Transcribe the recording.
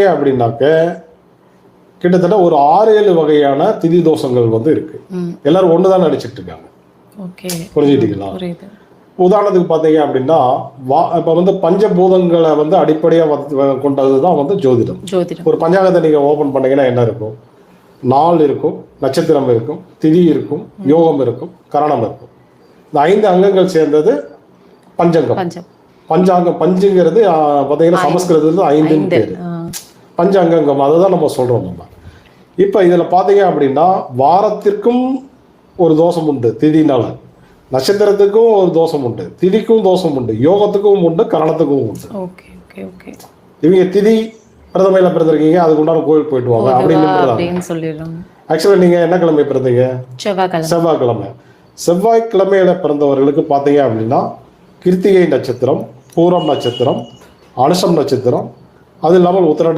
அப்படின்னாக்க கிட்டத்தட்ட ஒரு 6-7 வகையான திதி தோஷங்கள் வந்து இருக்கு. எல்லாரும் ஒண்ணுதான் நடிச்சிட்டு இருக்காங்க. புரிஞ்சுக்கிட்டீங்களா? உதாரணத்துக்கு பார்த்தீங்க அப்படின்னா இப்ப வந்து பஞ்சபூதங்களை வந்து அடிப்படையா கொண்டதுதான் வந்து ஜோதிடம். ஒரு பஞ்சாங்கத்தை நீங்க ஓபன் பண்ணீங்கன்னா என்ன இருக்கும்? நாள் இருக்கும், நட்சத்திரம் இருக்கும், திதி இருக்கும், யோகம் இருக்கும், கரணம் இருக்கும். இந்த 5 அங்கங்கள் சேர்ந்தது பஞ்சங்கம். பஞ்சாங்கம் பஞ்சுங்கிறது பார்த்தீங்கன்னா சமஸ்கிருதத்துல 5ன்னு பேரு. பஞ்சாங்கம் அதுதான் நம்ம சொல்றோம். நம்ம இப்ப இதுல பாத்தீங்க அப்படின்னா வாரத்திற்கும் ஒரு தோஷம் உண்டு திதினால, நட்சத்திரத்துக்கும் ஒரு தோஷம் உண்டு, திதிக்கும் தோஷம் உண்டு, யோகத்துக்கும் உண்டு, கரணத்துக்கும் உண்டு. இவங்க திதி பிரதமையில பிறந்திருக்கீங்க, அதுக்கு உண்டான கோயில் போயிட்டு வாங்க அப்படின்னு சொல்லிடுறாங்க. ஆக்சுவலா நீங்க என்ன கிழமை பிறந்தீங்க? செவ்வாய்க்கிழமை. செவ்வாய்க்கிழமையில பிறந்தவர்களுக்கு பாத்தீங்க அப்படின்னா கிருத்திகை நட்சத்திரம், பூரம் நட்சத்திரம், அனுஷம் நட்சத்திரம், அது இல்லாமல் உத்திரட்டாதி